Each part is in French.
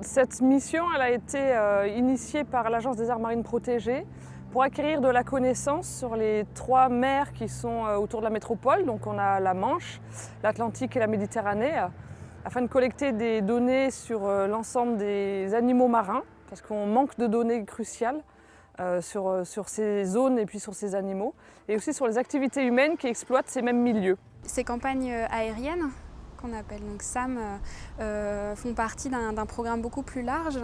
Cette mission elle a été initiée par l'Agence des aires marines protégées pour acquérir de la connaissance sur les 3 mers qui sont autour de la métropole. Donc on a la Manche, l'Atlantique et la Méditerranée, afin de collecter des données sur l'ensemble des animaux marins, parce qu'on manque de données cruciales sur ces zones et puis sur ces animaux, et aussi sur les activités humaines qui exploitent ces mêmes milieux. Ces campagnes aériennes, qu'on appelle donc SAM, font partie d'un programme beaucoup plus large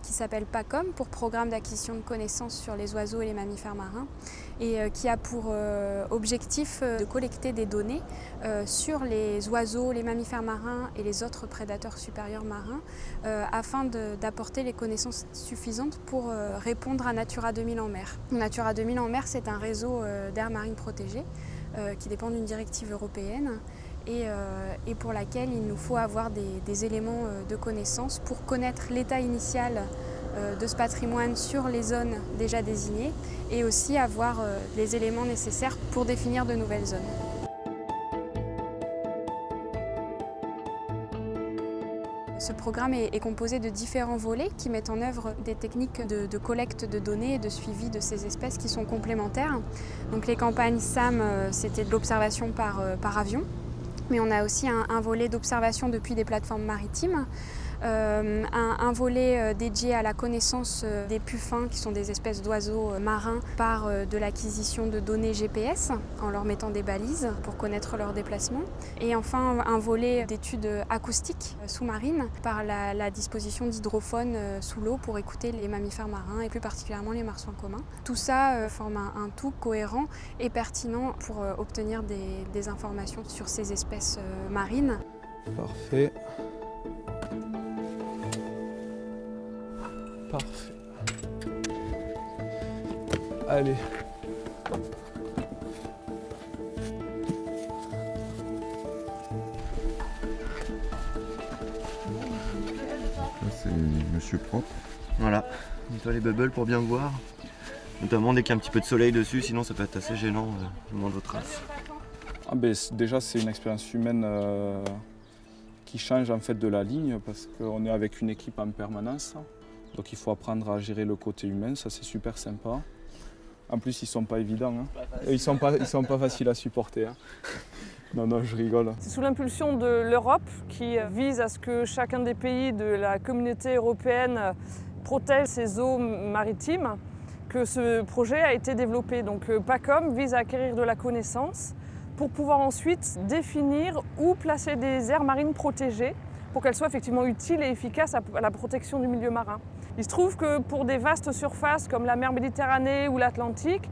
qui s'appelle PACOM, pour Programme d'acquisition de connaissances sur les oiseaux et les mammifères marins, et qui a pour objectif de collecter des données sur les oiseaux, les mammifères marins et les autres prédateurs supérieurs marins, afin d'apporter les connaissances suffisantes pour répondre à Natura 2000 en mer. Natura 2000 en mer, c'est un réseau d'aires marines protégées qui dépend d'une directive européenne, et pour laquelle il nous faut avoir des éléments de connaissance pour connaître l'état initial de ce patrimoine sur les zones déjà désignées, et aussi avoir les éléments nécessaires pour définir de nouvelles zones. Ce programme est composé de différents volets qui mettent en œuvre des techniques de collecte de données et de suivi de ces espèces qui sont complémentaires. Donc les campagnes SAM, c'était de l'observation par avion, mais on a aussi un volet d'observation depuis des plateformes maritimes, un volet dédié à la connaissance des puffins, qui sont des espèces d'oiseaux marins, par de l'acquisition de données GPS en leur mettant des balises pour connaître leur déplacement, et enfin un volet d'études acoustiques sous-marines par la disposition d'hydrophones sous l'eau pour écouter les mammifères marins et plus particulièrement les marsouins communs. Tout ça forme un tout cohérent et pertinent pour obtenir des informations sur ces espèces marines. Parfait. Parfait. Allez. C'est Monsieur Propre. Voilà, nettoie les bubbles pour bien voir. Notamment dès qu'il y a un petit peu de soleil dessus, sinon ça peut être assez gênant, le moindre trace. Déjà c'est une expérience humaine qui change en fait de la ligne, parce qu'on est avec une équipe en permanence. Donc il faut apprendre à gérer le côté humain, ça c'est super sympa. En plus ils sont pas évidents, hein. Ils sont pas faciles à supporter, hein. Non, je rigole. C'est sous l'impulsion de l'Europe, qui vise à ce que chacun des pays de la communauté européenne protège ses eaux maritimes, que ce projet a été développé. Donc PACOM vise à acquérir de la connaissance pour pouvoir ensuite définir où placer des aires marines protégées pour qu'elles soient effectivement utiles et efficaces à la protection du milieu marin. Il se trouve que pour des vastes surfaces comme la mer Méditerranée ou l'Atlantique,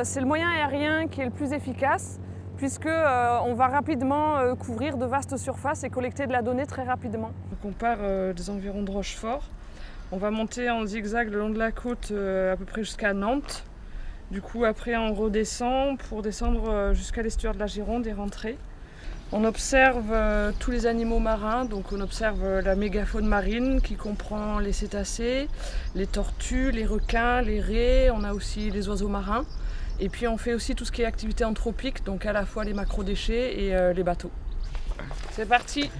c'est le moyen aérien qui est le plus efficace, puisqu'on va rapidement couvrir de vastes surfaces et collecter de la donnée très rapidement. Donc on part des environs de Rochefort. On va monter en zigzag le long de la côte à peu près jusqu'à Nantes. Du coup après on redescend pour descendre jusqu'à l'estuaire de la Gironde et rentrer. On observe tous les animaux marins, donc on observe la mégafaune marine qui comprend les cétacés, les tortues, les requins, les raies, on a aussi les oiseaux marins. Et puis on fait aussi tout ce qui est activité anthropique, donc à la fois les macrodéchets et les bateaux. C'est parti!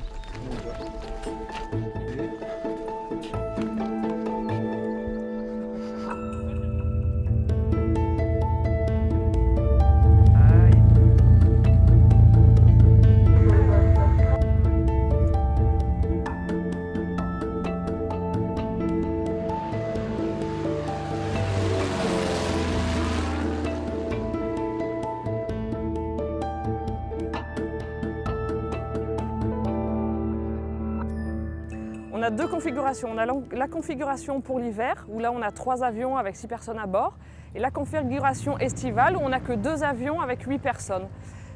On a 2 configurations. On a la configuration pour l'hiver, où là on a 3 avions avec 6 personnes à bord, et la configuration estivale, où on n'a que 2 avions avec 8 personnes.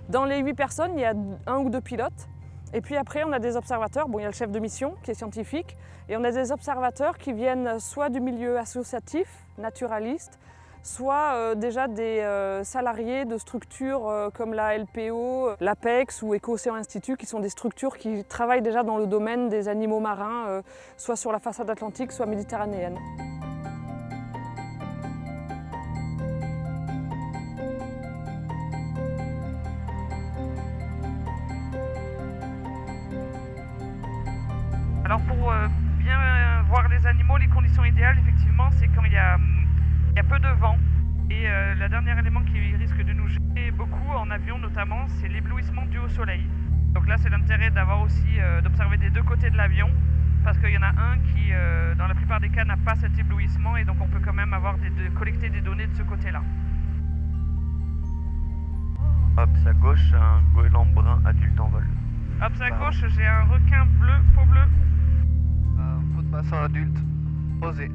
Dans les 8 personnes, il y a 1 ou 2 pilotes, et puis après on a des observateurs. Bon, il y a le chef de mission qui est scientifique, et on a des observateurs qui viennent soit du milieu associatif, naturaliste, soit déjà des salariés de structures comme la LPO, l'APEX ou Éco-Océan Institut, qui sont des structures qui travaillent déjà dans le domaine des animaux marins, soit sur la façade atlantique, soit méditerranéenne. Alors pour bien bien voir les animaux, les conditions idéales, effectivement, c'est quand il y a peu de vent. Et le dernier élément qui risque de nous gêner beaucoup en avion notamment, c'est l'éblouissement dû au soleil. Donc là, c'est l'intérêt d'avoir aussi d'observer des deux côtés de l'avion, parce qu'il y en a un qui, dans la plupart des cas, n'a pas cet éblouissement, et donc on peut quand même collecter des données de ce côté-là. Hop, à gauche, un goéland brun adulte en vol. Hop, à gauche, j'ai un requin bleu, peau bleue. Faux de bassin adulte, posé.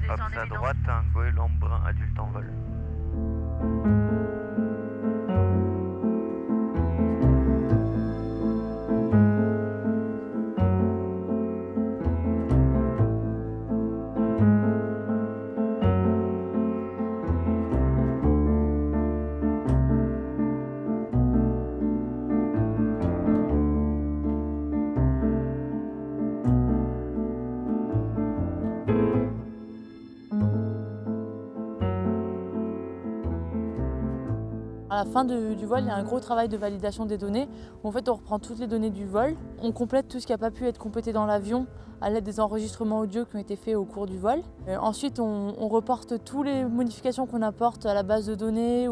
Hop, à droite, un goéland brun adulte en vol. À la fin du vol, il y a un gros travail de validation des données. En fait, on reprend toutes les données du vol, on complète tout ce qui n'a pas pu être complété dans l'avion à l'aide des enregistrements audio qui ont été faits au cours du vol. Ensuite, on reporte toutes les modifications qu'on apporte à la base de données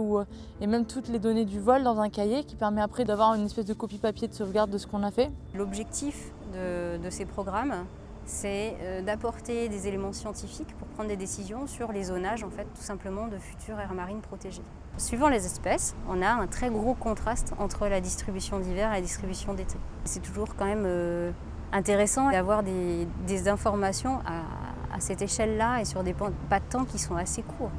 et même toutes les données du vol dans un cahier qui permet après d'avoir une espèce de copie papier de sauvegarde de ce qu'on a fait. L'objectif de ces programmes, c'est d'apporter des éléments scientifiques pour prendre des décisions sur les zonages, en fait, tout simplement, de futures aires marines protégées. Suivant les espèces, on a un très gros contraste entre la distribution d'hiver et la distribution d'été. C'est toujours quand même intéressant d'avoir des informations à cette échelle-là et sur des pas de temps qui sont assez courts.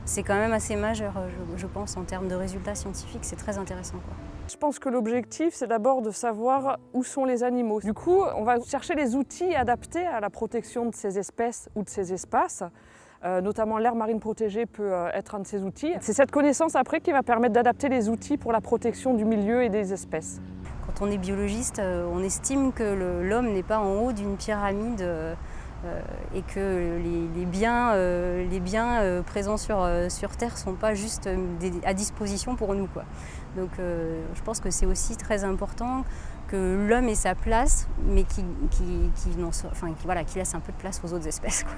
C'est quand même assez majeur, je pense, en termes de résultats scientifiques, c'est très intéressant, quoi. Je pense que l'objectif, c'est d'abord de savoir où sont les animaux. Du coup, on va chercher les outils adaptés à la protection de ces espèces ou de ces espaces. Notamment l'aire marine protégée peut être un de ces outils. C'est cette connaissance après qui va permettre d'adapter les outils pour la protection du milieu et des espèces. Quand on est biologiste, on estime que l'homme n'est pas en haut d'une pyramide et que les biens présents sur Terre ne sont pas juste à disposition pour nous, quoi. Donc je pense que c'est aussi très important que l'homme ait sa place, mais qui laisse un peu de place aux autres espèces, quoi.